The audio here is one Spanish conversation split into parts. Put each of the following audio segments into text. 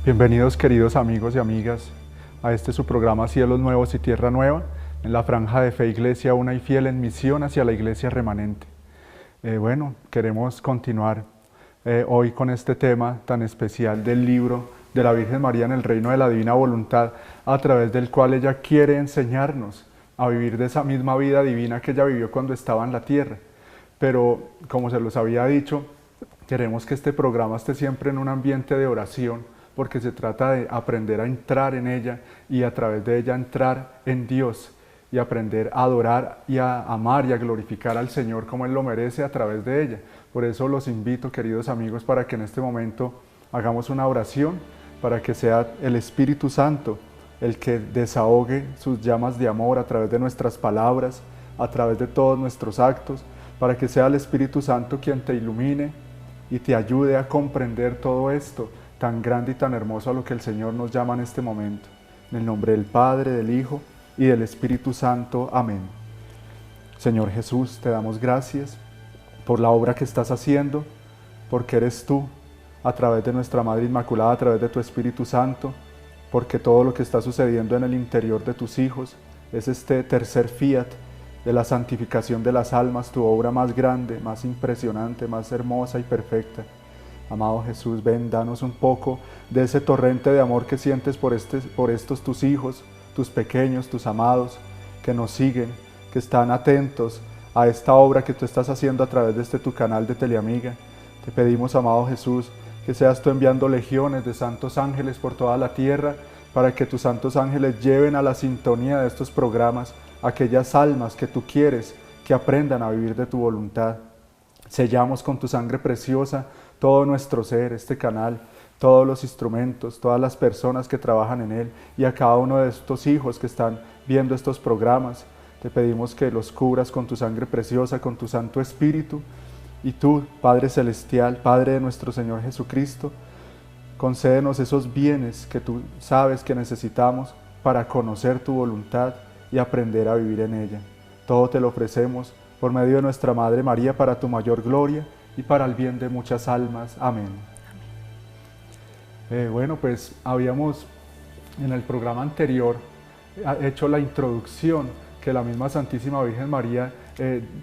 Bienvenidos queridos amigos y amigas a este su programa Cielos Nuevos y Tierra Nueva, en la franja de Fe Iglesia Una y Fiel en misión hacia la Iglesia Remanente. Queremos continuar hoy con este tema tan especial del libro de la Virgen María en el Reino de la Divina Voluntad, a través del cual ella quiere enseñarnos a vivir de esa misma vida divina que ella vivió cuando estaba en la tierra. Pero como se los había dicho, queremos que este programa esté siempre en un ambiente de oración, porque se trata de aprender a entrar en ella y a través de ella entrar en Dios y aprender a adorar y a amar y a glorificar al Señor como Él lo merece a través de ella. Por eso los invito, queridos amigos, para que en este momento hagamos una oración, para que sea el Espíritu Santo el que desahogue sus llamas de amor a través de nuestras palabras, a través de todos nuestros actos, para que sea el Espíritu Santo quien te ilumine y te ayude a comprender todo esto tan grande y tan hermoso a lo que el Señor nos llama en este momento. En el nombre del Padre, del Hijo y del Espíritu Santo. Amén. Señor Jesús, te damos gracias por la obra que estás haciendo, porque eres tú, a través de nuestra Madre Inmaculada, a través de tu Espíritu Santo, porque todo lo que está sucediendo en el interior de tus hijos es este tercer fiat de la santificación de las almas, tu obra más grande, más impresionante, más hermosa y perfecta. Amado Jesús, ven, danos un poco de ese torrente de amor que sientes por estos tus hijos, tus pequeños, tus amados, que nos siguen, que están atentos a esta obra que tú estás haciendo a través de tu canal de Teleamiga. Te pedimos, amado Jesús, que seas tú enviando legiones de santos ángeles por toda la tierra, para que tus santos ángeles lleven a la sintonía de estos programas aquellas almas que tú quieres que aprendan a vivir de tu voluntad. Sellamos con tu sangre preciosa todo nuestro ser, este canal, todos los instrumentos, todas las personas que trabajan en él, y a cada uno de estos hijos que están viendo estos programas. Te pedimos que los cubras con tu sangre preciosa, con tu Santo Espíritu, y tú, Padre Celestial, Padre de nuestro Señor Jesucristo, concédenos esos bienes que tú sabes que necesitamos para conocer tu voluntad y aprender a vivir en ella. Todo te lo ofrecemos por medio de nuestra Madre María, para tu mayor gloria y para el bien de muchas almas. Amén. Pues habíamos en el programa anterior hecho la introducción que la misma Santísima Virgen María,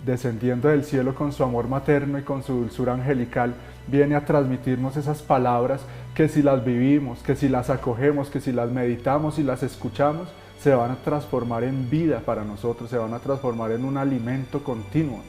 descendiendo del cielo con su amor materno y con su dulzura angelical, viene a transmitirnos esas palabras que si las vivimos, que si las acogemos, que si las meditamos y las escuchamos, se van a transformar en vida para nosotros, se van a transformar en un alimento continuo,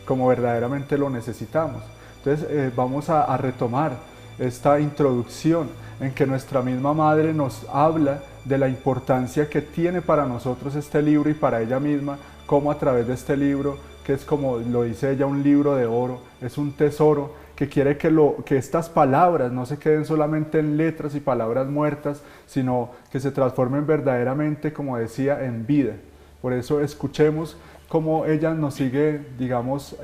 como verdaderamente lo necesitamos. Entonces vamos a retomar esta introducción en que nuestra misma Madre nos habla de la importancia que tiene para nosotros este libro y para ella misma, cómo a través de este libro, que es, como lo dice ella, un libro de oro, es un tesoro que quiere que estas palabras no se queden solamente en letras y palabras muertas, sino que se transformen verdaderamente, como decía, en vida. Por eso escuchemos cómo ella nos sigue, digamos,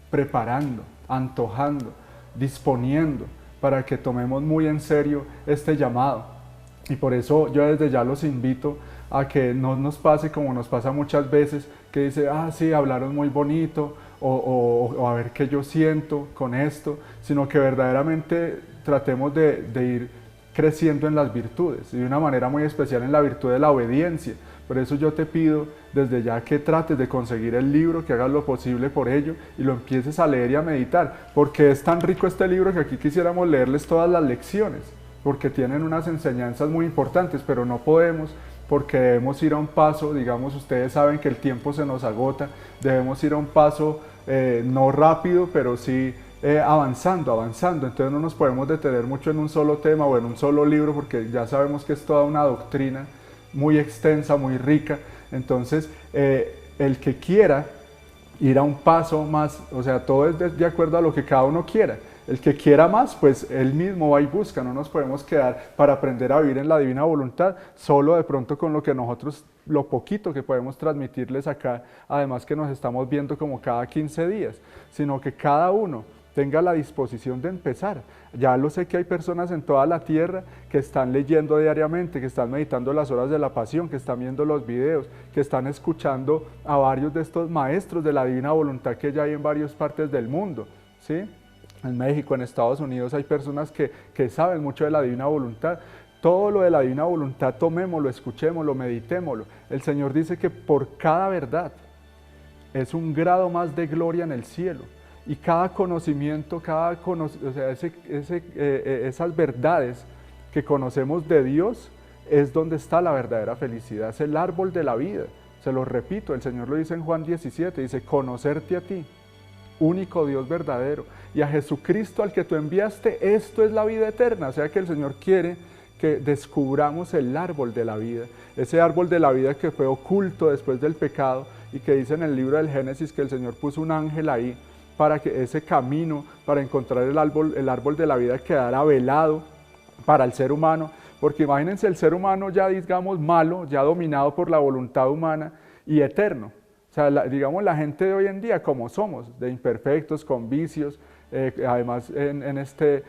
preparando, antojando, disponiendo para que tomemos muy en serio este llamado. Y por eso yo desde ya los invito a que no nos pase como nos pasa muchas veces, que dice, sí, hablaron muy bonito, o a ver qué yo siento con esto, sino que verdaderamente tratemos de ir creciendo en las virtudes, y de una manera muy especial en la virtud de la obediencia. Por eso yo te pido desde ya que trates de conseguir el libro, que hagas lo posible por ello y lo empieces a leer y a meditar, porque es tan rico este libro que aquí quisiéramos leerles todas las lecciones, porque tienen unas enseñanzas muy importantes, pero no podemos, porque debemos ir a un paso, digamos, ustedes saben que el tiempo se nos agota, debemos ir a un paso no rápido, pero sí avanzando, entonces no nos podemos detener mucho en un solo tema o en un solo libro, porque ya sabemos que es toda una doctrina muy extensa, muy rica. Entonces el que quiera ir a un paso más, o sea, todo es de acuerdo a lo que cada uno quiera. El que quiera más, pues él mismo va y busca. No nos podemos quedar para aprender a vivir en la divina voluntad solo de pronto con lo que nosotros, lo poquito que podemos transmitirles acá, además que nos estamos viendo como cada 15 días, sino que cada uno tenga la disposición de empezar. Ya lo sé que hay personas en toda la tierra que están leyendo diariamente, que están meditando las horas de la pasión, que están viendo los videos, que están escuchando a varios de estos maestros de la divina voluntad que ya hay en varias partes del mundo, ¿sí? En México, en Estados Unidos hay personas que saben mucho de la divina voluntad. Todo lo de la divina voluntad tomémoslo, escuchémoslo, meditémoslo. El Señor dice que por cada verdad es un grado más de gloria en el cielo. Y cada conocimiento, o sea, esas verdades que conocemos de Dios es donde está la verdadera felicidad. Es el árbol de la vida. Se lo repito, el Señor lo dice en Juan 17, dice, conocerte a ti, único Dios verdadero, y a Jesucristo al que tú enviaste, esto es la vida eterna. O sea que el Señor quiere que descubramos el árbol de la vida, ese árbol de la vida que fue oculto después del pecado y que dice en el libro del Génesis que el Señor puso un ángel ahí para que ese camino, para encontrar el árbol de la vida quedara velado para el ser humano, porque imagínense el ser humano ya digamos malo, ya dominado por la voluntad humana y eterno. O sea, digamos la gente de hoy en día como somos, de imperfectos, con vicios, además en este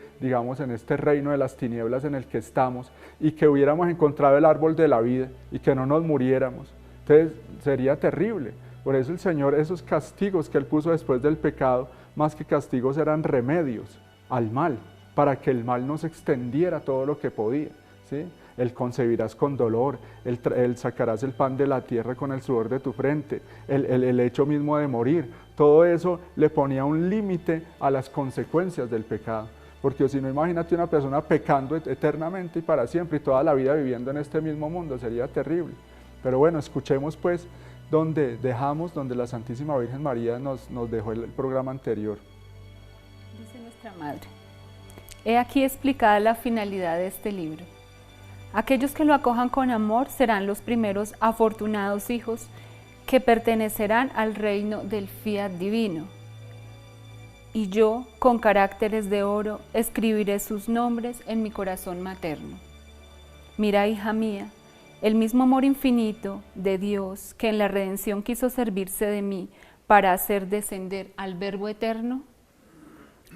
reino de las tinieblas en el que estamos, y que hubiéramos encontrado el árbol de la vida y que no nos muriéramos. Entonces sería terrible. Por eso el Señor, esos castigos que Él puso después del pecado, más que castigos eran remedios al mal, para que el mal no se extendiera todo lo que podía, ¿sí? El concebirás con dolor, el sacarás el pan de la tierra con el sudor de tu frente, el hecho mismo de morir. Todo eso le ponía un límite a las consecuencias del pecado. Porque si no, imagínate una persona pecando eternamente y para siempre y toda la vida viviendo en este mismo mundo, sería terrible. Pero bueno, escuchemos pues donde la Santísima Virgen María nos dejó el programa anterior. Dice nuestra Madre: he aquí explicada la finalidad de este libro. Aquellos que lo acojan con amor serán los primeros afortunados hijos que pertenecerán al reino del fiat divino. Y yo, con caracteres de oro, escribiré sus nombres en mi corazón materno. Mira, hija mía, el mismo amor infinito de Dios que en la redención quiso servirse de mí para hacer descender al Verbo eterno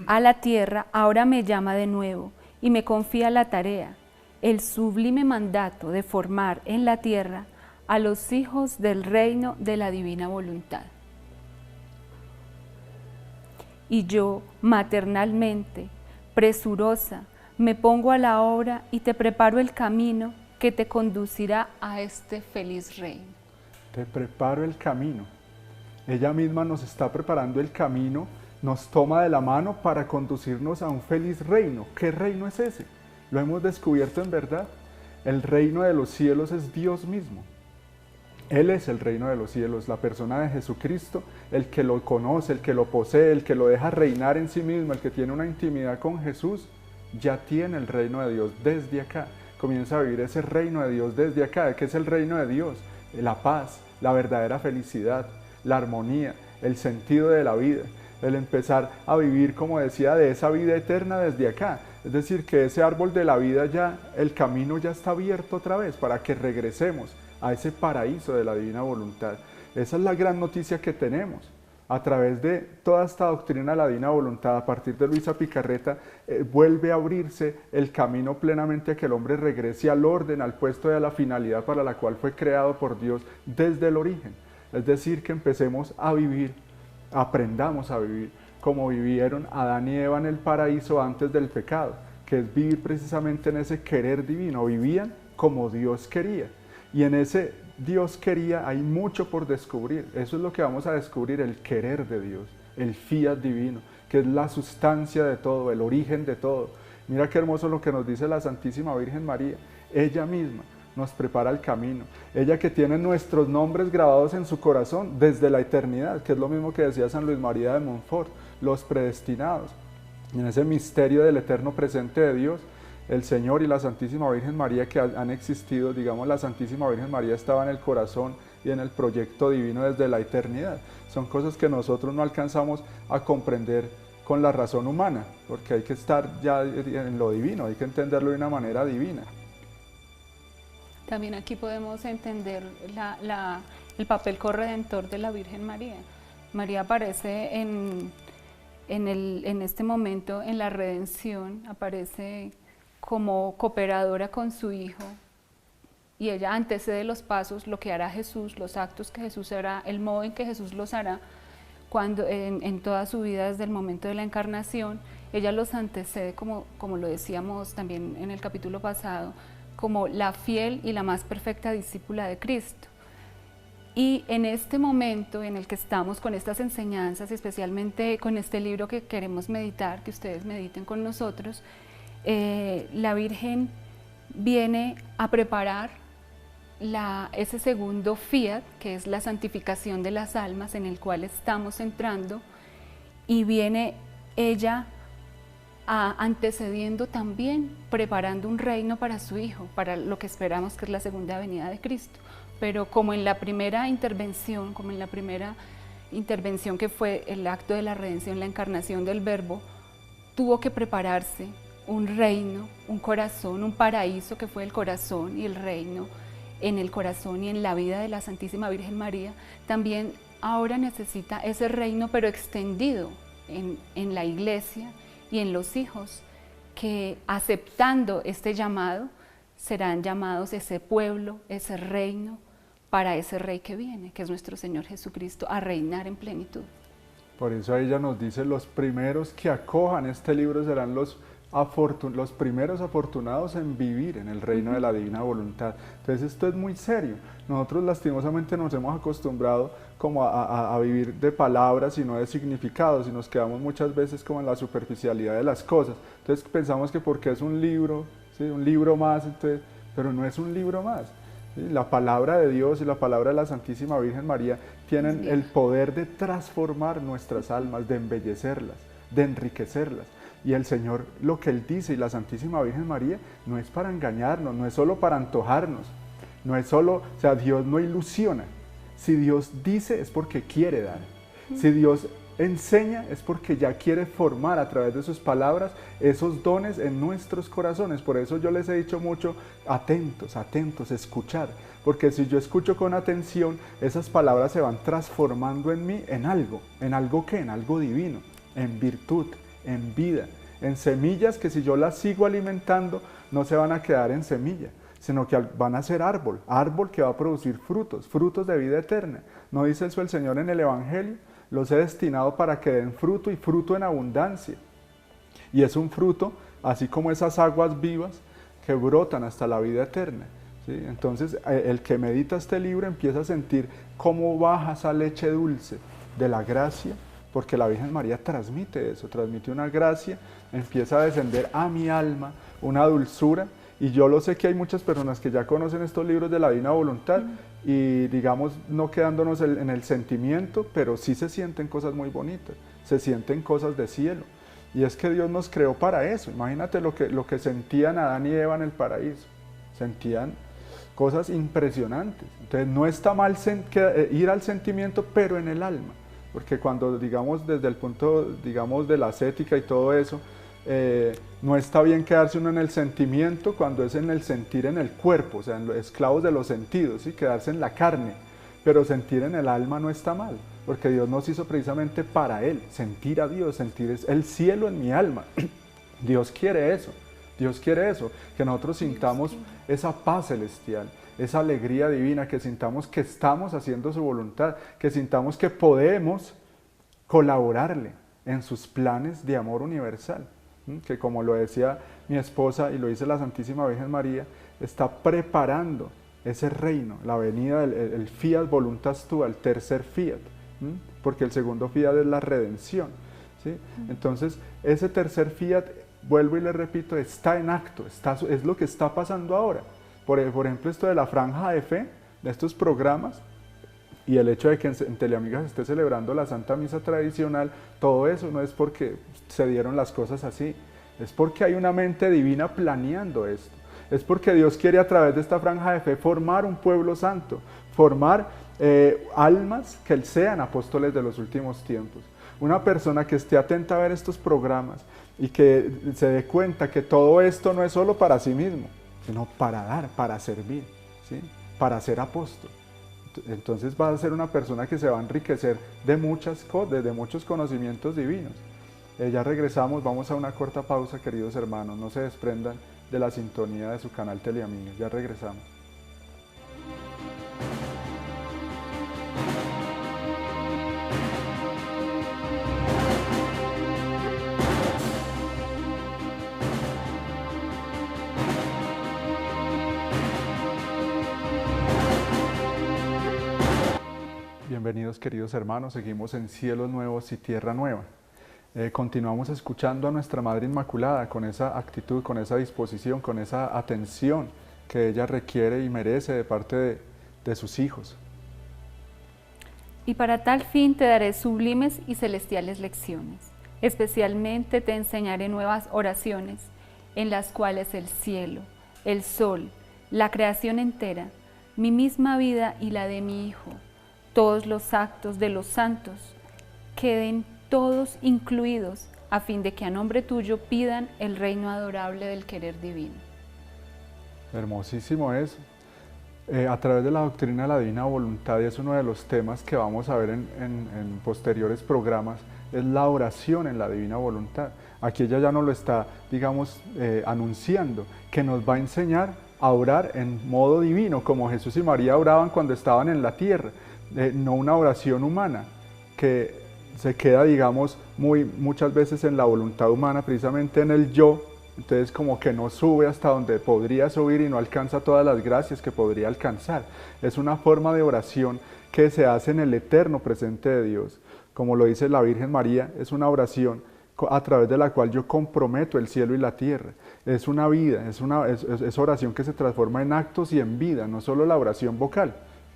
a la tierra, ahora me llama de nuevo y me confía la tarea, el sublime mandato de formar en la tierra a los hijos del reino de la divina voluntad. Y yo, maternalmente, presurosa, me pongo a la obra y te preparo el camino que te conducirá a este feliz reino. Te preparo el camino. Ella misma nos está preparando el camino, nos toma de la mano para conducirnos a un feliz reino. ¿Qué reino es ese? Lo hemos descubierto en verdad. El reino de los cielos es Dios mismo. Él es el reino de los cielos, la persona de Jesucristo, el que lo conoce, el que lo posee, el que lo deja reinar en sí mismo, el que tiene una intimidad con Jesús, ya tiene el reino de Dios desde acá. Comienza a vivir ese reino de Dios desde acá. ¿Qué es el reino de Dios? La paz, la verdadera felicidad, la armonía, el sentido de la vida, el empezar a vivir, como decía, de esa vida eterna desde acá. Es decir, que ese árbol de la vida ya, el camino ya está abierto otra vez para que regresemos a ese paraíso de la divina voluntad. Esa es la gran noticia que tenemos. A través de toda esta doctrina de la divina voluntad, a partir de Luisa Picarreta, vuelve a abrirse el camino plenamente a que el hombre regrese al orden, al puesto de la finalidad para la cual fue creado por Dios desde el origen. Es decir, que empecemos a vivir, aprendamos a vivir como vivieron Adán y Eva en el paraíso antes del pecado, que es vivir precisamente en ese querer divino. Vivían como Dios quería, y en ese Dios quería hay mucho por descubrir. Eso es lo que vamos a descubrir, el querer de Dios, el fiat divino, que es la sustancia de todo, el origen de todo. Mira qué hermoso lo que nos dice la Santísima Virgen María. Ella misma nos prepara el camino. Ella que tiene nuestros nombres grabados en su corazón desde la eternidad, que es lo mismo que decía San Luis María de Montfort, los predestinados. En ese misterio del eterno presente de Dios, el Señor y la Santísima Virgen María que han existido, digamos, la Santísima Virgen María estaba en el corazón y en el proyecto divino desde la eternidad. Son cosas que nosotros no alcanzamos a comprender con la razón humana, porque hay que estar ya en lo divino, hay que entenderlo de una manera divina. También aquí podemos entender el papel corredentor de la Virgen María. María aparece en este momento en la redención, aparece como cooperadora con su Hijo, y ella antecede los pasos, lo que hará Jesús, los actos que Jesús hará, el modo en que Jesús los hará cuando, en toda su vida desde el momento de la encarnación, ella los antecede, como lo decíamos también en el capítulo pasado, como la fiel y la más perfecta discípula de Cristo. Y en este momento en el que estamos con estas enseñanzas, especialmente con este libro que queremos meditar, que ustedes mediten con nosotros, la Virgen viene a preparar ese segundo fiat, que es la santificación de las almas, en el cual estamos entrando, y viene ella antecediendo también, preparando un reino para su Hijo, para lo que esperamos que es la segunda venida de Cristo. Pero como en la primera intervención, que fue el acto de la redención, la encarnación del Verbo, tuvo que prepararse un reino, un corazón, un paraíso que fue el corazón y el reino en el corazón y en la vida de la Santísima Virgen María. También ahora necesita ese reino, pero extendido en la Iglesia y en los hijos, que aceptando este llamado serán llamados ese pueblo, ese reino, para ese Rey que viene, que es nuestro Señor Jesucristo, a reinar en plenitud. Por eso ella nos dice, los primeros que acojan este libro serán los primeros afortunados en vivir en el reino de la divina voluntad. Entonces esto es muy serio. Nosotros lastimosamente nos hemos acostumbrado como a vivir de palabras y no de significados, y nos quedamos muchas veces como en la superficialidad de las cosas. Entonces pensamos que porque es un libro, ¿sí? Un libro más, entonces, pero no es un libro más. ¿Sí? La palabra de Dios y la palabra de la Santísima Virgen María tienen el poder de transformar nuestras almas, de embellecerlas, de enriquecerlas. Y el Señor, lo que Él dice, y la Santísima Virgen María, no es para engañarnos, no es solo para antojarnos, no es solo, o sea, Dios no ilusiona. Si Dios dice es porque quiere dar. Si Dios enseña es porque ya quiere formar a través de sus palabras esos dones en nuestros corazones. Por eso yo les he dicho mucho, atentos, atentos, escuchar. Porque si yo escucho con atención, esas palabras se van transformando en mí en algo ¿qué? En algo divino, en virtud, en vida, en semillas que si yo las sigo alimentando no se van a quedar en semilla, sino que van a ser árbol que va a producir frutos de vida eterna. ¿No dice eso el Señor en el Evangelio? Los he destinado para que den fruto, y fruto en abundancia. Y es un fruto, así como esas aguas vivas que brotan hasta la vida eterna. ¿Sí? Entonces, el que medita este libro empieza a sentir cómo baja esa leche dulce de la gracia, porque la Virgen María transmite eso, transmite una gracia, empieza a descender a mi alma una dulzura. Y yo lo sé que hay muchas personas que ya conocen estos libros de la Divina Voluntad y digamos no quedándonos en el sentimiento, pero sí se sienten cosas muy bonitas, se sienten cosas de cielo. Y es que Dios nos creó para eso. Imagínate lo que sentían Adán y Eva en el paraíso, sentían cosas impresionantes. Entonces no está mal ir al sentimiento, pero en el alma, porque cuando digamos desde el punto digamos de la ascética y todo eso, no está bien quedarse uno en el sentimiento cuando es en el sentir en el cuerpo, o sea, en los esclavos de los sentidos, ¿sí? Quedarse en la carne, pero sentir en el alma no está mal, porque Dios nos hizo precisamente para Él, sentir a Dios, sentir es el cielo en mi alma. Dios quiere eso, que nosotros sintamos esa paz celestial, esa alegría divina, que sintamos que estamos haciendo su voluntad, que sintamos que podemos colaborarle en sus planes de amor universal. Que como lo decía mi esposa y lo dice la Santísima Virgen María, está preparando ese reino, la venida del fiat voluntas tua, el tercer fiat, porque el segundo fiat es la redención, ¿sí? Entonces ese tercer fiat, vuelvo y le repito, está en acto, es lo que está pasando ahora. Por ejemplo, esto de la franja de fe, de estos programas, y el hecho de que en Teleamigas esté celebrando la Santa Misa tradicional, todo eso no es porque se dieron las cosas así, es porque hay una mente divina planeando esto. Es porque Dios quiere a través de esta franja de fe formar un pueblo santo, formar almas que sean apóstoles de los últimos tiempos. Una persona que esté atenta a ver estos programas y que se dé cuenta que todo esto no es solo para sí mismo, sino para dar, para servir, ¿sí? Para ser apóstol. Entonces va a ser una persona que se va a enriquecer de muchas cosas, de muchos conocimientos divinos. Ya regresamos, vamos a una corta pausa, queridos hermanos, no se desprendan de la sintonía de su canal Teleamigas, ya regresamos. Bienvenidos queridos hermanos, seguimos en Cielos Nuevos y Tierra Nueva. Continuamos escuchando a nuestra Madre Inmaculada con esa actitud, con esa disposición, con esa atención que ella requiere y merece de parte de sus hijos. Y para tal fin te daré sublimes y celestiales lecciones. Especialmente te enseñaré nuevas oraciones, en las cuales el cielo, el sol, la creación entera, mi misma vida y la de mi Hijo, todos los actos de los santos, queden todos incluidos, a fin de que a nombre tuyo pidan el reino adorable del querer divino. Hermosísimo eso. A través de la doctrina de la divina voluntad, y es uno de los temas que vamos a ver en posteriores programas, es la oración en la divina voluntad. Aquí ella ya nos lo está, digamos, anunciando, que nos va a enseñar a orar en modo divino, como Jesús y María oraban cuando estaban en la tierra, no una oración humana, que se queda, digamos, muchas veces en la voluntad humana, precisamente en el yo. Entonces como que no sube hasta donde podría subir y no alcanza todas las gracias que podría alcanzar. Es una forma de oración que se hace en el eterno presente de Dios. Como lo dice la Virgen María, es una oración a través de la cual yo comprometo el cielo y la tierra. Es una vida, es oración que se transforma en actos y en vida, no solo la oración vocal.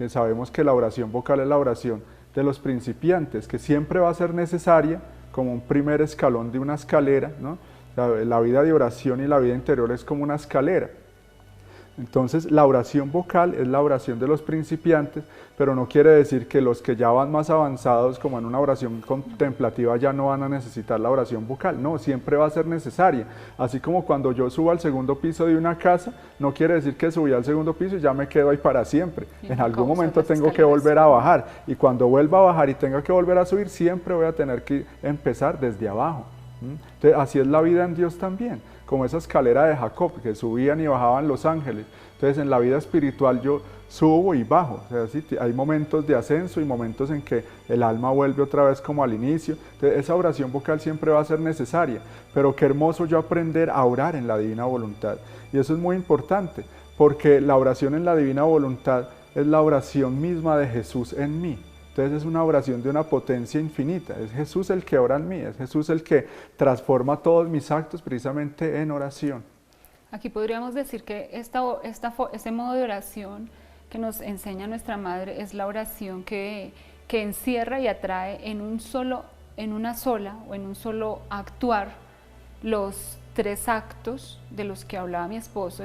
Sabemos que la oración vocal es la oración de los principiantes, que siempre va a ser necesaria como un primer escalón de una escalera, ¿no? La vida de oración y la vida interior es como una escalera. Entonces la oración vocal es la oración de los principiantes, pero no quiere decir que los que ya van más avanzados, como en una oración contemplativa, ya no van a necesitar la oración vocal. No, siempre va a ser necesaria. Así como cuando yo subo al segundo piso de una casa, no quiere decir que subí al segundo piso y ya me quedo ahí para siempre. En algún momento tengo que volver a bajar, y cuando vuelva a bajar y tenga que volver a subir, siempre voy a tener que empezar desde abajo. Entonces, así es la vida en Dios también, como esa escalera de Jacob, que subían y bajaban los ángeles. Entonces en la vida espiritual yo subo y bajo, o sea, ¿sí? Hay momentos de ascenso y momentos en que el alma vuelve otra vez como al inicio. Entonces esa oración vocal siempre va a ser necesaria, pero qué hermoso yo aprender a orar en la divina voluntad. Y eso es muy importante, porque la oración en la divina voluntad es la oración misma de Jesús en mí. Entonces es una oración de una potencia infinita, es Jesús el que ora en mí, es Jesús el que transforma todos mis actos precisamente en oración. Aquí podríamos decir que este modo de oración que nos enseña nuestra Madre es la oración que encierra y atrae en un solo actuar los tres actos de los que hablaba mi esposo,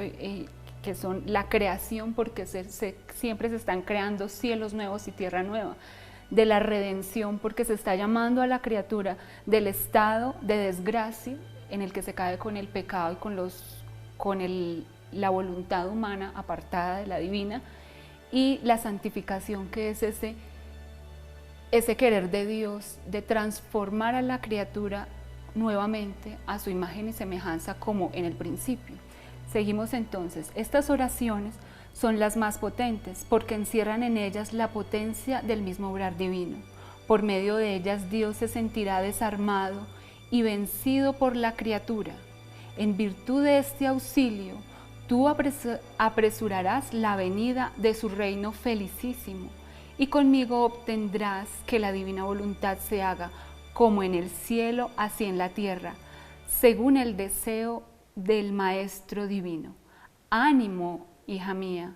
que son la creación, porque siempre se están creando cielos nuevos y tierra nueva, de la redención, porque se está llamando a la criatura del estado de desgracia en el que se cae con el pecado y la voluntad humana apartada de la divina, y la santificación, que es ese querer de Dios de transformar a la criatura nuevamente a su imagen y semejanza como en el principio. Seguimos entonces. Estas oraciones son las más potentes porque encierran en ellas la potencia del mismo obrar divino. Por medio de ellas Dios se sentirá desarmado y vencido por la criatura. En virtud de este auxilio, tú apresurarás la venida de su reino felicísimo, y conmigo obtendrás que la divina voluntad se haga como en el cielo, así en la tierra, según el deseo del Maestro Divino. Ánimo, hija mía,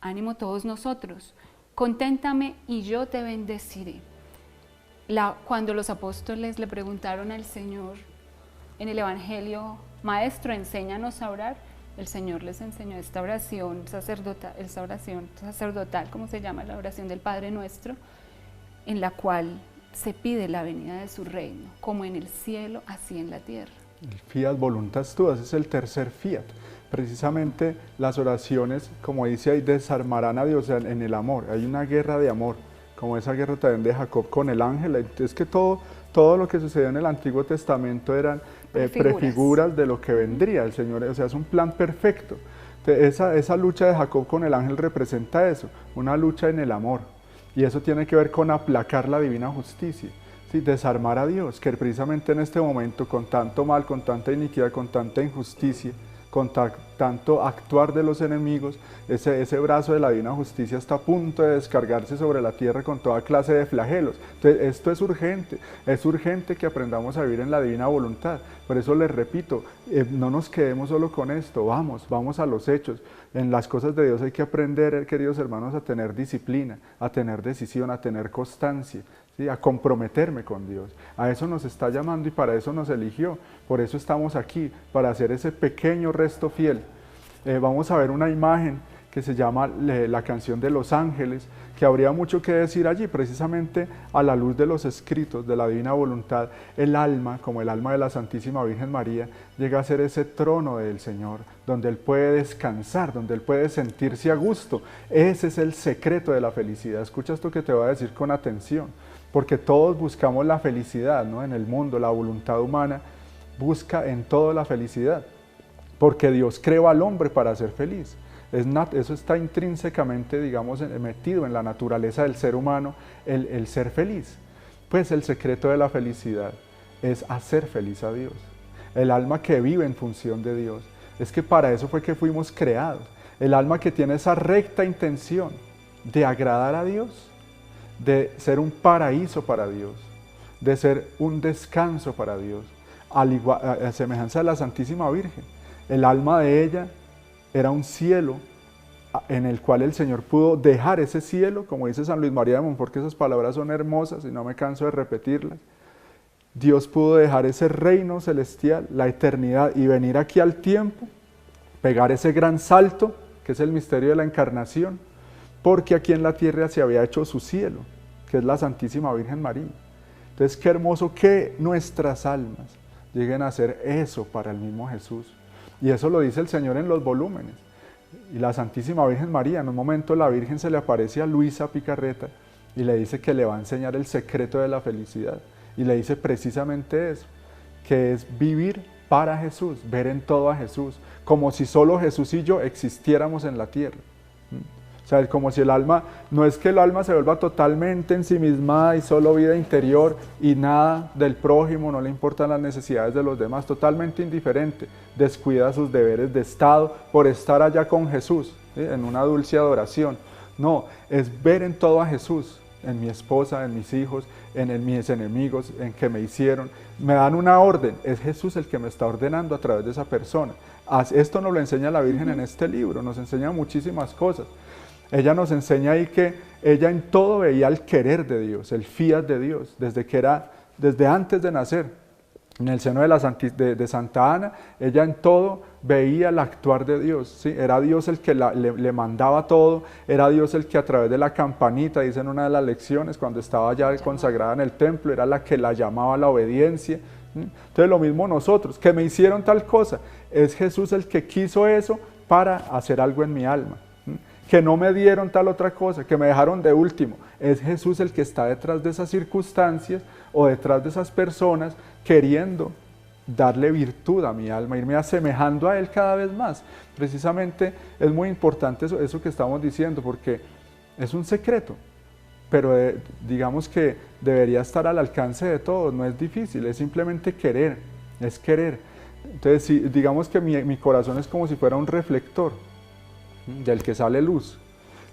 ánimo todos nosotros, conténtame y yo te bendeciré. Cuando los apóstoles le preguntaron al Señor en el Evangelio, Maestro, enséñanos a orar, el Señor les enseñó esta oración sacerdotal, como se llama, la oración del Padre Nuestro, en la cual se pide la venida de su reino, como en el cielo, así en la tierra. El fiat voluntas tua, ese es el tercer fiat. Precisamente las oraciones, como dice ahí, desarmarán a Dios en el amor. Hay una guerra de amor, como esa guerra también de Jacob con el ángel. Es que todo lo que sucedió en el Antiguo Testamento eran prefiguras de lo que vendría el Señor. O sea, es un plan perfecto. Esa lucha de Jacob con el ángel representa eso, una lucha en el amor. Y eso tiene que ver con aplacar la divina justicia. Sí, desarmar a Dios, que precisamente en este momento, con tanto mal, con tanta iniquidad, con tanta injusticia, con tanto actuar de los enemigos, ese brazo de la divina justicia está a punto de descargarse sobre la tierra con toda clase de flagelos. Entonces esto es urgente que aprendamos a vivir en la divina voluntad. Por eso les repito, no nos quedemos solo con esto, vamos a los hechos. En las cosas de Dios hay que aprender, queridos hermanos, a tener disciplina, a tener decisión, a tener constancia, ¿sí? A comprometerme con Dios. A eso nos está llamando y para eso nos eligió. Por eso estamos aquí, para hacer ese pequeño resto fiel. Vamos a ver una imagen que se llama la canción de los ángeles, que habría mucho que decir allí, precisamente a la luz de los escritos de la divina voluntad. El alma, como el alma de la Santísima Virgen María, llega a ser ese trono del Señor, donde Él puede descansar, donde Él puede sentirse a gusto. Ese es el secreto de la felicidad. Escucha esto que te voy a decir con atención, porque todos buscamos la felicidad, ¿no? En el mundo, la voluntad humana busca en todo la felicidad, porque Dios creó al hombre para ser feliz. Eso está intrínsecamente, digamos, metido en la naturaleza del ser humano, el ser feliz. Pues el secreto de la felicidad es hacer feliz a Dios. El alma que vive en función de Dios. Es que para eso fue que fuimos creados. El alma que tiene esa recta intención de agradar a Dios, de ser un paraíso para Dios, de ser un descanso para Dios, a semejanza de la Santísima Virgen. El alma de ella era un cielo en el cual el Señor pudo dejar ese cielo, como dice San Luis María de Montfort, que esas palabras son hermosas y no me canso de repetirlas. Dios pudo dejar ese reino celestial, la eternidad, y venir aquí al tiempo, pegar ese gran salto, que es el misterio de la encarnación, porque aquí en la tierra se había hecho su cielo, que es la Santísima Virgen María. Entonces, qué hermoso que nuestras almas lleguen a hacer eso para el mismo Jesús. Y eso lo dice el Señor en los volúmenes. Y la Santísima Virgen María, en un momento la Virgen se le aparece a Luisa Picarreta y le dice que le va a enseñar el secreto de la felicidad. Y le dice precisamente eso, que es vivir para Jesús, ver en todo a Jesús, como si solo Jesús y yo existiéramos en la tierra. O sea, es como si el alma, no es que el alma se vuelva totalmente ensimismada y solo vida interior y nada del prójimo, no le importan las necesidades de los demás, totalmente indiferente, descuida sus deberes de Estado por estar allá con Jesús, ¿sí? En una dulce adoración. No, es ver en todo a Jesús, en mi esposa, en mis hijos, en mis enemigos, en que me hicieron. Me dan una orden, es Jesús el que me está ordenando a través de esa persona. Esto nos lo enseña la Virgen en este libro, nos enseña muchísimas cosas. Ella nos enseña ahí que ella en todo veía el querer de Dios, el fiat de Dios, desde antes de nacer. En el seno de Santa Ana, ella en todo veía el actuar de Dios, ¿sí? Era Dios el que le mandaba todo, era Dios el que a través de la campanita, dice en una de las lecciones, cuando estaba ya consagrada en el templo, era la que la llamaba a la obediencia. Entonces lo mismo nosotros, que me hicieron tal cosa, es Jesús el que quiso eso para hacer algo en mi alma. Que no me dieron tal otra cosa, que me dejaron de último. Es Jesús el que está detrás de esas circunstancias o detrás de esas personas queriendo darle virtud a mi alma, irme asemejando a Él cada vez más. Precisamente es muy importante eso que estamos diciendo, porque es un secreto, pero digamos que debería estar al alcance de todos, no es difícil, es simplemente querer, es querer. Entonces, digamos que mi corazón es como si fuera un reflector del que sale luz.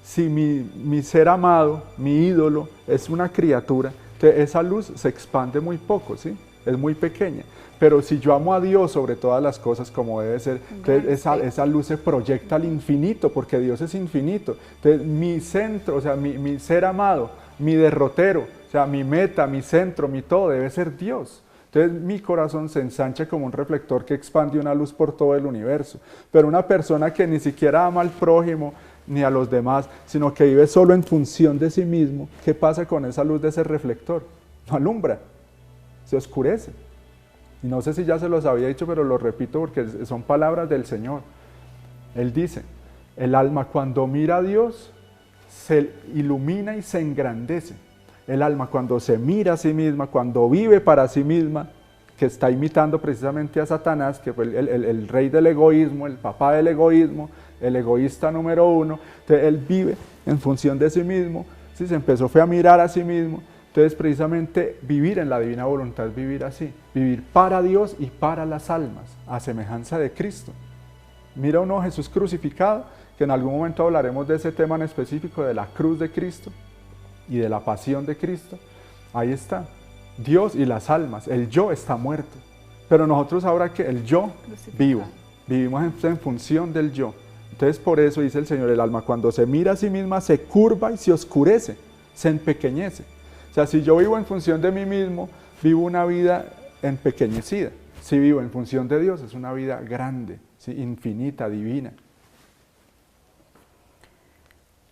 Si mi ser amado, mi ídolo, es una criatura, entonces esa luz se expande muy poco, ¿sí? Es muy pequeña. Pero si yo amo a Dios sobre todas las cosas como debe ser, entonces esa luz se proyecta al infinito, porque Dios es infinito. Entonces mi centro, o sea, mi ser amado, mi derrotero, o sea, mi meta, mi centro, mi todo, debe ser Dios. Entonces mi corazón se ensancha como un reflector que expande una luz por todo el universo. Pero una persona que ni siquiera ama al prójimo ni a los demás, sino que vive solo en función de sí mismo, ¿qué pasa con esa luz de ese reflector? No alumbra, se oscurece. Y no sé si ya se los había dicho, pero lo repito porque son palabras del Señor. Él dice, el alma cuando mira a Dios se ilumina y se engrandece. El alma cuando se mira a sí misma, cuando vive para sí misma, que está imitando precisamente a Satanás, que fue el rey del egoísmo, el papá del egoísmo, el egoísta número uno. Entonces él vive en función de sí mismo, ¿sí? Se empezó a mirar a sí mismo. Entonces precisamente vivir en la divina voluntad es vivir así, vivir para Dios y para las almas, a semejanza de Cristo. Mira uno a Jesús crucificado, que en algún momento hablaremos de ese tema en específico, de la cruz de Cristo y de la pasión de Cristo. Ahí está, Dios y las almas, el yo está muerto, pero nosotros ahora que el yo vivo, vivimos en función del yo. Entonces por eso dice el Señor, el alma cuando se mira a sí misma se curva y se oscurece, se empequeñece. O sea, si yo vivo en función de mí mismo, vivo una vida empequeñecida. Si vivo en función de Dios, es una vida grande, ¿sí? Infinita, divina.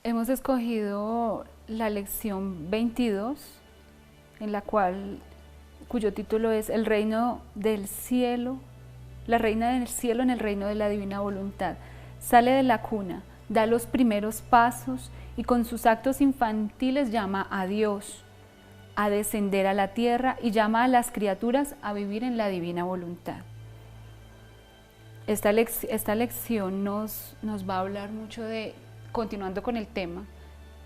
Hemos escogido la lección 22, cuyo título es El reino del cielo, la reina del cielo en el reino de la divina voluntad. Sale de la cuna, da los primeros pasos y con sus actos infantiles llama a Dios a descender a la tierra y llama a las criaturas a vivir en la divina voluntad. Esta lección nos va a hablar mucho de, continuando con el tema,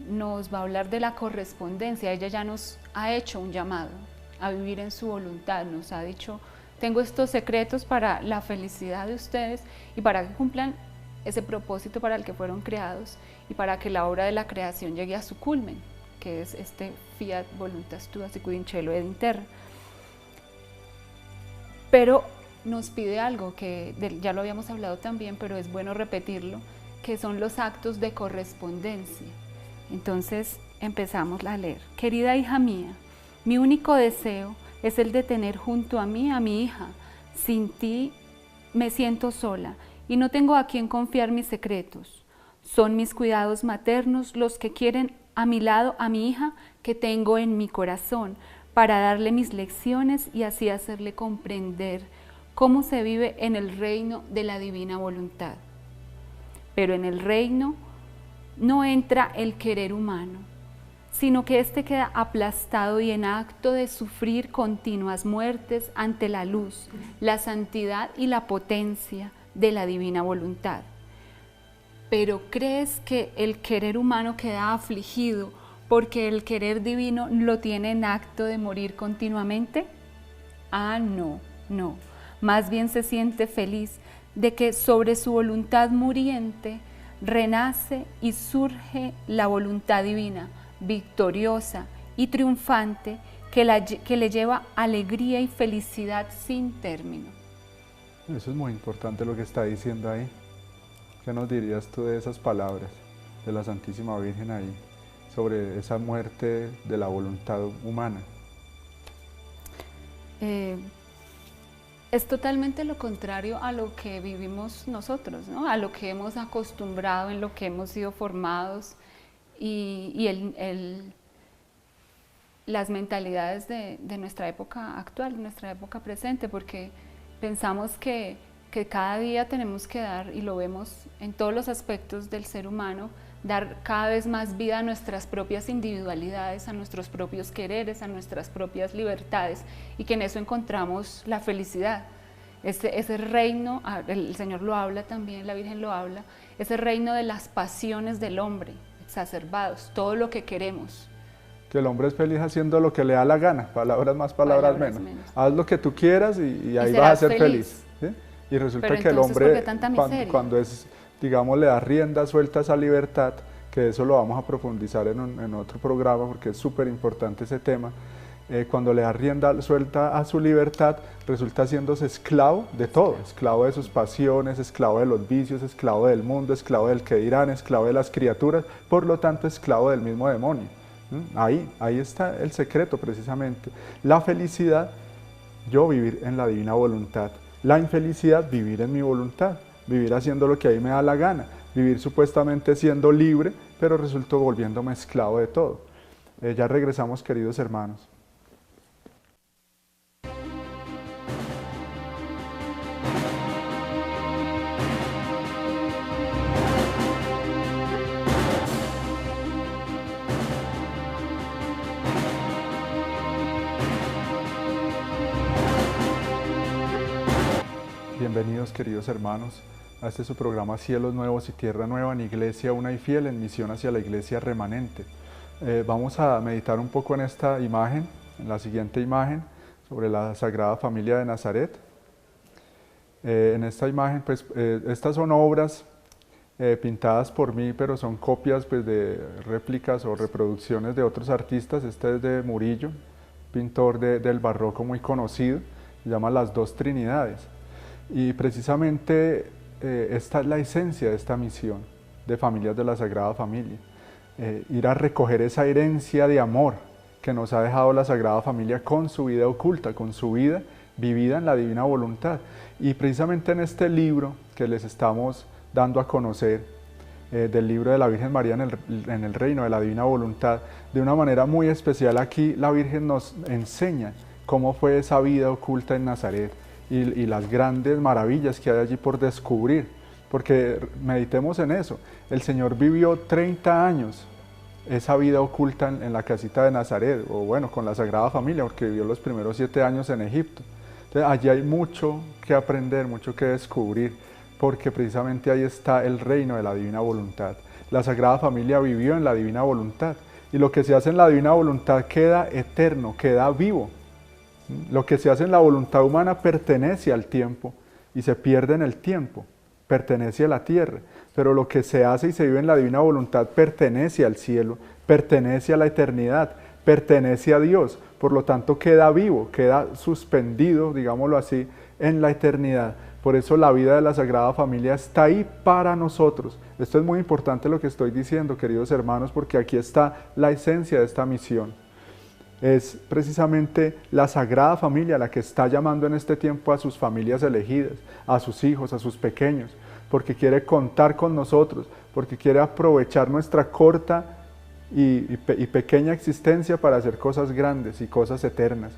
nos va a hablar de la correspondencia. Ella ya nos ha hecho un llamado a vivir en su voluntad, nos ha dicho, tengo estos secretos para la felicidad de ustedes y para que cumplan ese propósito para el que fueron creados y para que la obra de la creación llegue a su culmen, que es este fiat voluntas tua sicut in cielo et in terra. Pero nos pide algo que ya lo habíamos hablado también, pero es bueno repetirlo, que son los actos de correspondencia. Entonces empezamos a leer. Querida hija mía, mi único deseo es el de tener junto a mí a mi hija. Sin ti me siento sola y no tengo a quien confiar mis secretos. Son mis cuidados maternos los que quieren a mi lado a mi hija que tengo en mi corazón, para darle mis lecciones y así hacerle comprender cómo se vive en el reino de la divina voluntad. Pero en el reino no entra el querer humano, sino que éste queda aplastado y en acto de sufrir continuas muertes ante la luz, la santidad y la potencia de la divina voluntad. Pero ¿crees que el querer humano queda afligido porque el querer divino lo tiene en acto de morir continuamente? Ah, no, no. Más bien se siente feliz de que sobre su voluntad muriente renace y surge la voluntad divina, victoriosa y triunfante, que le lleva alegría y felicidad sin término. Eso es muy importante lo que está diciendo ahí. ¿Qué nos dirías tú de esas palabras de la Santísima Virgen ahí, sobre esa muerte de la voluntad humana? Es totalmente lo contrario a lo que vivimos nosotros, ¿no? A lo que hemos acostumbrado, en lo que hemos sido formados y las mentalidades de nuestra época actual, de nuestra época presente, porque pensamos que cada día tenemos que dar, y lo vemos en todos los aspectos del ser humano, dar cada vez más vida a nuestras propias individualidades, a nuestros propios quereres, a nuestras propias libertades, y que en eso encontramos la felicidad. Ese reino, el Señor lo habla también, la Virgen lo habla, ese reino de las pasiones del hombre, exacerbados, todo lo que queremos. Que el hombre es feliz haciendo lo que le da la gana, palabras más, palabras menos. Haz lo que tú quieras y ahí vas a ser feliz. ¿Sí? Y resulta que el hombre, cuando es, digamos, le da rienda suelta a esa libertad, que eso lo vamos a profundizar en otro programa porque es súper importante ese tema, cuando le da rienda suelta a su libertad, resulta haciéndose esclavo de todo, esclavo de sus pasiones, esclavo de los vicios, esclavo del mundo, esclavo del que dirán, esclavo de las criaturas, por lo tanto esclavo del mismo demonio. Ahí está el secreto precisamente. La felicidad, yo vivir en la divina voluntad. La infelicidad, vivir en mi voluntad, vivir haciendo lo que a mí me da la gana, vivir supuestamente siendo libre, pero resulto volviéndome esclavo de todo. Ya regresamos, queridos hermanos. Bienvenidos, queridos hermanos, a este su programa Cielos Nuevos y Tierra Nueva en Iglesia Una y Fiel, en misión hacia la Iglesia Remanente. Vamos a meditar un poco en esta imagen, en la siguiente imagen, sobre la Sagrada Familia de Nazaret. En esta imagen, pues estas son obras pintadas por mí, pero son copias pues, de réplicas o reproducciones de otros artistas. Este es de Murillo, pintor del barroco muy conocido, se llama Las Dos Trinidades. Y precisamente esta es la esencia de esta misión de Familias de la Sagrada Familia. Ir a recoger esa herencia de amor que nos ha dejado la Sagrada Familia con su vida oculta, con su vida vivida en la divina voluntad. Y precisamente en este libro que les estamos dando a conocer, del libro de la Virgen María en el reino de la divina voluntad, de una manera muy especial aquí la Virgen nos enseña cómo fue esa vida oculta en Nazaret y las grandes maravillas que hay allí por descubrir, porque meditemos en eso. El Señor vivió 30 años esa vida oculta en la casita de Nazaret, o bueno, con la Sagrada Familia, porque vivió los primeros 7 años en Egipto. Entonces allí hay mucho que aprender, mucho que descubrir, porque precisamente ahí está el reino de la divina voluntad. La Sagrada Familia vivió en la divina voluntad, y lo que se hace en la divina voluntad queda eterno, queda vivo. Lo que se hace en la voluntad humana pertenece al tiempo y se pierde en el tiempo, pertenece a la tierra, pero lo que se hace y se vive en la divina voluntad pertenece al cielo, pertenece a la eternidad, pertenece a Dios, por lo tanto queda vivo, queda suspendido, digámoslo así, en la eternidad. Por eso la vida de la Sagrada Familia está ahí para nosotros. Esto es muy importante lo que estoy diciendo, queridos hermanos, porque aquí está la esencia de esta misión. Es precisamente la Sagrada Familia la que está llamando en este tiempo a sus familias elegidas, a sus hijos, a sus pequeños, porque quiere contar con nosotros, porque quiere aprovechar nuestra corta y pequeña existencia para hacer cosas grandes y cosas eternas.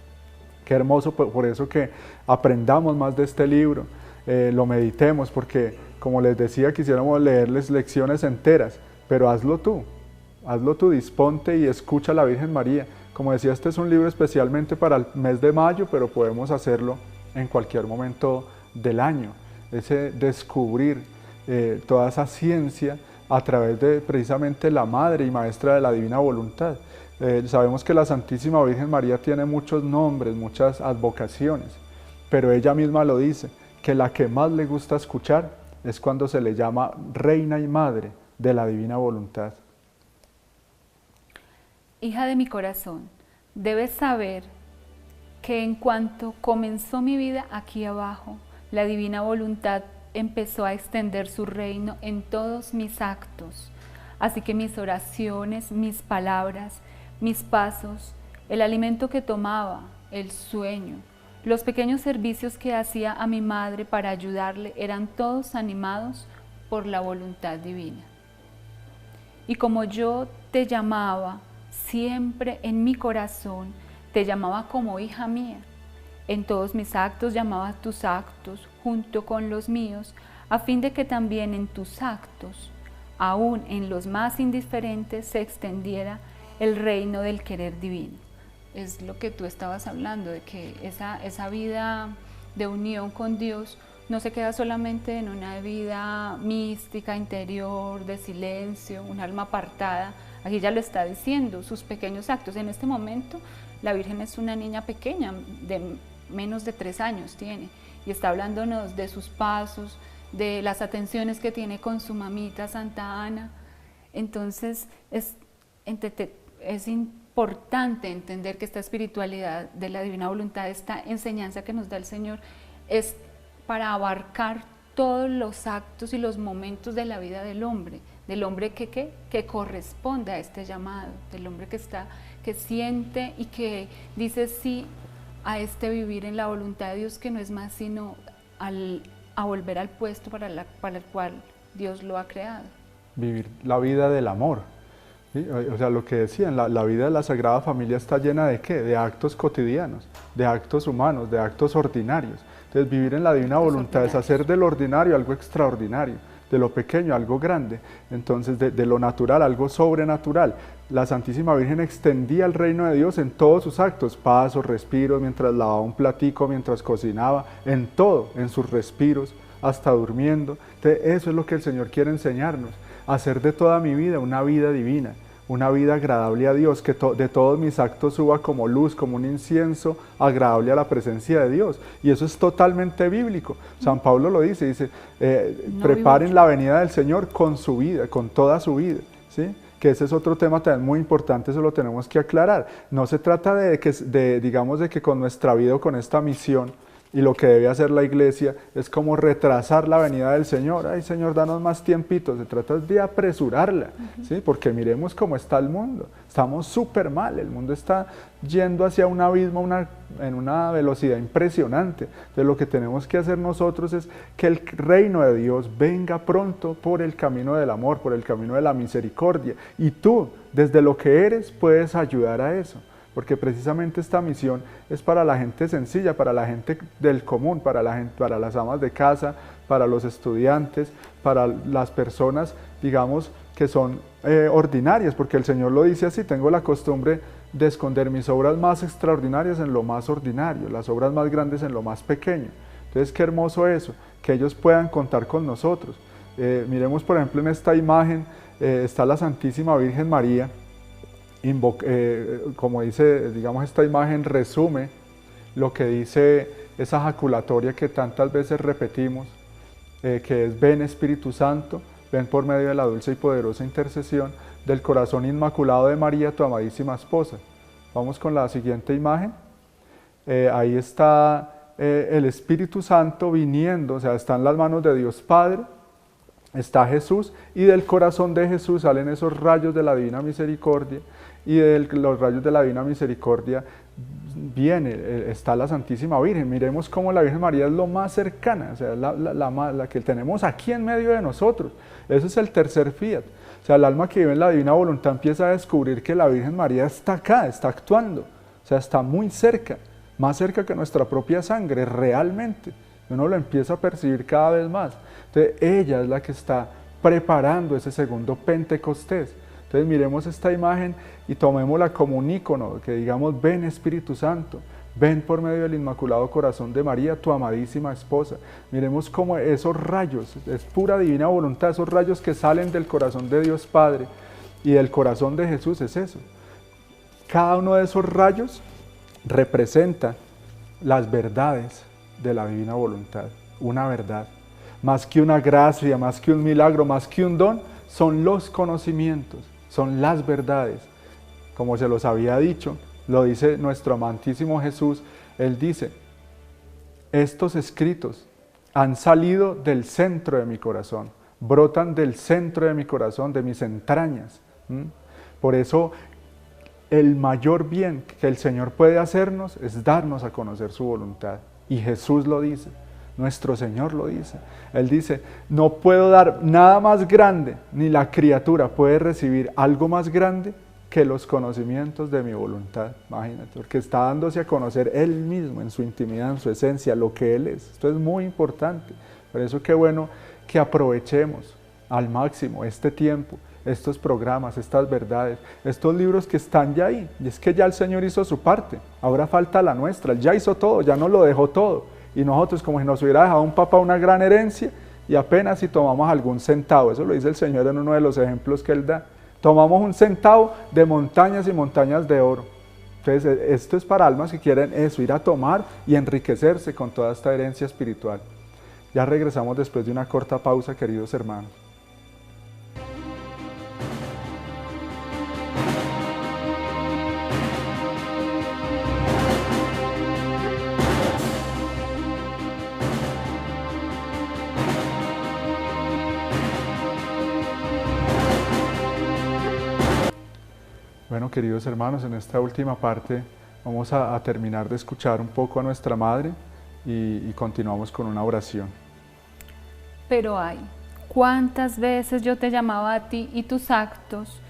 Qué hermoso, por eso que aprendamos más de este libro, lo meditemos, porque como les decía, quisiéramos leerles lecciones enteras, pero hazlo tú, disponte y escucha a la Virgen María. Como decía, este es un libro especialmente para el mes de mayo, pero podemos hacerlo en cualquier momento del año. Ese descubrir toda esa ciencia a través de precisamente la Madre y Maestra de la Divina Voluntad. Sabemos que la Santísima Virgen María tiene muchos nombres, muchas advocaciones, pero ella misma lo dice, que la que más le gusta escuchar es cuando se le llama Reina y Madre de la Divina Voluntad. Hija de mi corazón, debes saber que en cuanto comenzó mi vida aquí abajo, la divina voluntad empezó a extender su reino en todos mis actos. Así que mis oraciones, mis palabras, mis pasos, el alimento que tomaba, el sueño, los pequeños servicios que hacía a mi madre para ayudarle eran todos animados por la voluntad divina. Y como yo te llamaba, siempre en mi corazón te llamaba como hija mía. En todos mis actos llamaba tus actos junto con los míos, a fin de que también en tus actos, aún en los más indiferentes, se extendiera el reino del querer divino. Es lo que tú estabas hablando, de que esa vida de unión con Dios no se queda solamente en una vida mística, interior, de silencio, un alma apartada. Aquí ya lo está diciendo, sus pequeños actos. En este momento la Virgen es una niña pequeña, de menos de 3 años tiene, y está hablándonos de sus pasos, de las atenciones que tiene con su mamita Santa Ana. Entonces es importante entender que esta espiritualidad de la divina voluntad, esta enseñanza que nos da el Señor, es para abarcar todos los actos y los momentos de la vida del hombre que corresponde a este llamado, del hombre que siente y que dice sí a este vivir en la voluntad de Dios, que no es más sino a volver al puesto para el cual Dios lo ha creado. Vivir la vida del amor. ¿Sí? O sea, lo que decían, la vida de la Sagrada Familia está llena ¿de qué? De actos cotidianos, de actos humanos, de actos ordinarios. Entonces vivir en la divina voluntad es hacer de lo ordinario algo extraordinario, de lo pequeño algo grande, entonces de lo natural algo sobrenatural. La Santísima Virgen extendía el reino de Dios en todos sus actos, pasos, respiros, mientras lavaba un platico, mientras cocinaba, en todo, en sus respiros, hasta durmiendo. Entonces, eso es lo que el Señor quiere enseñarnos, hacer de toda mi vida una vida divina, una vida agradable a Dios, que de todos mis actos suba como luz, como un incienso agradable a la presencia de Dios. Y eso es totalmente bíblico. San Pablo lo dice, preparen la venida del Señor con su vida, con toda su vida, ¿sí? Que ese es otro tema también muy importante, eso lo tenemos que aclarar. No se trata de que con nuestra vida o con esta misión, y lo que debe hacer la iglesia es como retrasar la venida del Señor. Ay, Señor, danos más tiempito. Se trata de apresurarla, ¿sí? Porque miremos cómo está el mundo. Estamos súper mal, el mundo está yendo hacia un abismo en una velocidad impresionante. Entonces lo que tenemos que hacer nosotros es que el reino de Dios venga pronto por el camino del amor, por el camino de la misericordia. Y tú, desde lo que eres, puedes ayudar a eso. Porque precisamente esta misión es para la gente sencilla, para la gente del común, para las amas de casa, para los estudiantes, para las personas, digamos, que son ordinarias, porque el Señor lo dice así: tengo la costumbre de esconder mis obras más extraordinarias en lo más ordinario, las obras más grandes en lo más pequeño. Entonces, qué hermoso eso, que ellos puedan contar con nosotros. Miremos, por ejemplo, en esta imagen está la Santísima Virgen María. Como dice, digamos, esta imagen resume lo que dice esa jaculatoria que tantas veces repetimos, que es: ven Espíritu Santo, ven por medio de la dulce y poderosa intercesión del corazón inmaculado de María, tu amadísima esposa. Vamos con la siguiente imagen. Ahí está el Espíritu Santo viniendo, o sea, está en las manos de Dios Padre, está Jesús, y del corazón de Jesús salen esos rayos de la Divina Misericordia, y de los rayos de la Divina Misericordia está la Santísima Virgen. Miremos cómo la Virgen María es lo más cercana, o sea, la que tenemos aquí en medio de nosotros. Eso es el tercer fiat. O sea, el alma que vive en la divina voluntad empieza a descubrir que la Virgen María está acá, está actuando, o sea, está muy cerca, más cerca que nuestra propia sangre, realmente. Uno lo empieza a percibir cada vez más. Entonces, ella es la que está preparando ese segundo Pentecostés. Entonces, miremos esta imagen y tomémosla como un ícono, que digamos: ven Espíritu Santo, ven por medio del Inmaculado Corazón de María, tu amadísima esposa. Miremos cómo esos rayos, es pura divina voluntad, esos rayos que salen del corazón de Dios Padre y del corazón de Jesús, es eso. Cada uno de esos rayos representa las verdades de la divina voluntad, una verdad. Más que una gracia, más que un milagro, más que un don, son los conocimientos, son las verdades. Como se los había dicho, lo dice nuestro amantísimo Jesús. Él dice: estos escritos han salido del centro de mi corazón, brotan del centro de mi corazón, de mis entrañas. Por eso, el mayor bien que el Señor puede hacernos es darnos a conocer su voluntad. Y Jesús lo dice, nuestro Señor lo dice. Él dice: no puedo dar nada más grande, ni la criatura puede recibir algo más grande que los conocimientos de mi voluntad. Imagínate, porque está dándose a conocer Él mismo en su intimidad, en su esencia, lo que Él es. Esto es muy importante. Por eso qué bueno que aprovechemos al máximo este tiempo, estos programas, estas verdades, estos libros que están ya ahí. Y es que ya el Señor hizo su parte, ahora falta la nuestra. Él ya hizo todo, ya nos lo dejó todo. Y nosotros, como si nos hubiera dejado un papá una gran herencia, y apenas si tomamos algún centavo. Eso lo dice el Señor en uno de los ejemplos que Él da. Tomamos un centavo de montañas y montañas de oro. Entonces, esto es para almas que quieren eso, ir a tomar y enriquecerse con toda esta herencia espiritual. Ya regresamos después de una corta pausa, queridos hermanos. Bueno, queridos hermanos, en esta última parte vamos a terminar de escuchar un poco a nuestra Madre y continuamos con una oración. Pero ay, cuántas veces yo te llamaba a ti y tus actos,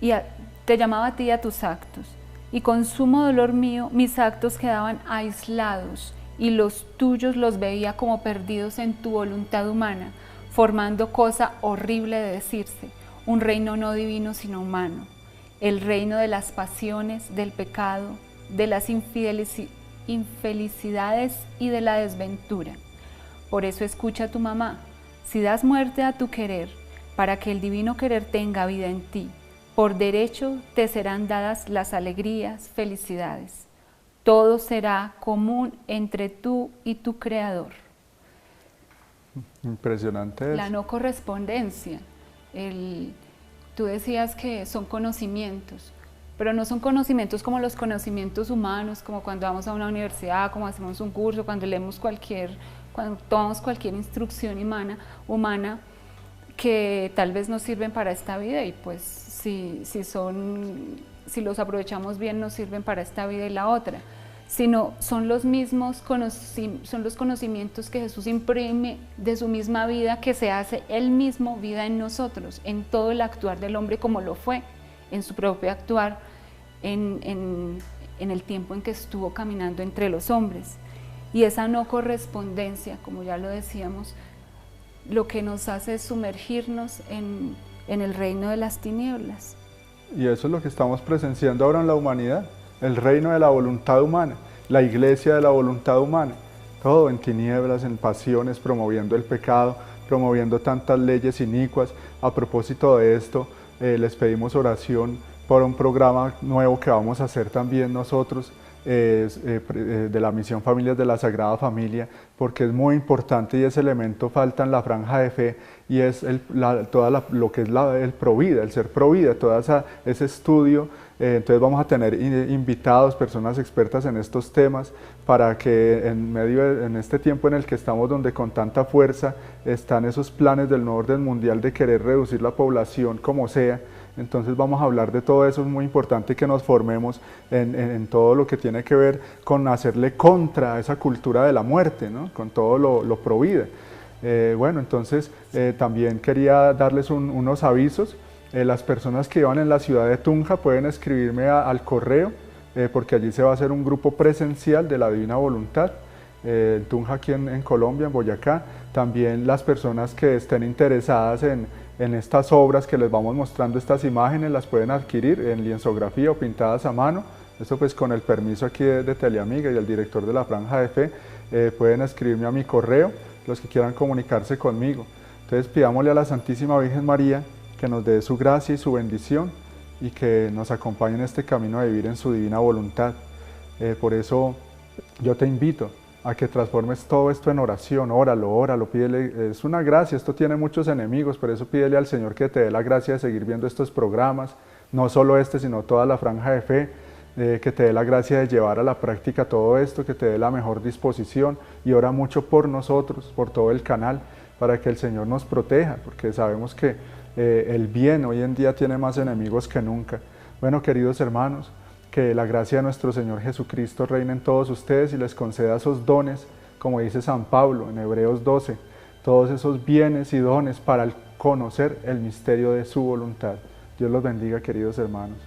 te llamaba a ti y a tus actos, y con sumo dolor mío mis actos quedaban aislados y los tuyos los veía como perdidos en tu voluntad humana, formando cosa horrible de decirse, un reino no divino sino humano. El reino de las pasiones, del pecado, de las infelicidades y de la desventura. Por eso escucha a tu mamá, si das muerte a tu querer, para que el divino querer tenga vida en ti, Por derecho te serán dadas las alegrías, felicidades. Todo será común entre tú y tu Creador. Impresionante eso. La no correspondencia. Tú decías que son conocimientos, pero no son conocimientos como los conocimientos humanos, como cuando vamos a una universidad, como hacemos un curso, cuando leemos cuando tomamos cualquier instrucción humana que tal vez nos sirven para esta vida, y pues si los aprovechamos bien nos sirven para esta vida y la otra, sino son los mismos son los conocimientos que Jesús imprime de su misma vida, que se hace Él mismo vida en nosotros, en todo el actuar del hombre, como lo fue en su propio actuar en el tiempo en que estuvo caminando entre los hombres. Y esa no correspondencia, como ya lo decíamos, lo que nos hace es sumergirnos en el reino de las tinieblas. Y eso es lo que estamos presenciando ahora en la humanidad, el reino de la voluntad humana, la iglesia de la voluntad humana, todo en tinieblas, en pasiones, promoviendo el pecado, promoviendo tantas leyes inicuas. A propósito de esto, les pedimos oración por un programa nuevo que vamos a hacer también nosotros, de la Misión Familias de la Sagrada Familia, porque es muy importante y ese elemento falta en la franja de fe, y es lo que es el provida, el ser provida, todo ese estudio. Entonces vamos a tener invitados, personas expertas en estos temas, para que en este tiempo en el que estamos, donde con tanta fuerza están esos planes del nuevo orden mundial de querer reducir la población como sea. Entonces vamos a hablar de todo eso. Es muy importante que nos formemos en todo lo que tiene que ver con hacerle contra a esa cultura de la muerte, ¿no? Con todo lo pro vida. Bueno, entonces también quería darles unos avisos. Las personas que iban en la ciudad de Tunja pueden escribirme al correo, porque allí se va a hacer un grupo presencial de la Divina Voluntad, en Tunja, aquí en Colombia, en Boyacá. También las personas que estén interesadas en estas obras que les vamos mostrando, estas imágenes, las pueden adquirir en lienzografía o pintadas a mano. Esto pues con el permiso aquí de Teleamiga y el director de la Franja de Fe. Pueden escribirme a mi correo, los que quieran comunicarse conmigo. Entonces pidámosle a la Santísima Virgen María que nos dé su gracia y su bendición, y que nos acompañe en este camino de vivir en su divina voluntad. Por eso yo te invito a que transformes todo esto en oración. Óralo, pídele. Es una gracia, esto tiene muchos enemigos, por eso pídele al Señor que te dé la gracia de seguir viendo estos programas, no solo este, sino toda la Franja de Fe, que te dé la gracia de llevar a la práctica todo esto, que te dé la mejor disposición, y ora mucho por nosotros, por todo el canal, para que el Señor nos proteja, porque sabemos que el bien hoy en día tiene más enemigos que nunca. Bueno, queridos hermanos, que la gracia de nuestro Señor Jesucristo reine en todos ustedes y les conceda esos dones, como dice San Pablo en Hebreos 12, todos esos bienes y dones para conocer el misterio de su voluntad. Dios los bendiga, queridos hermanos.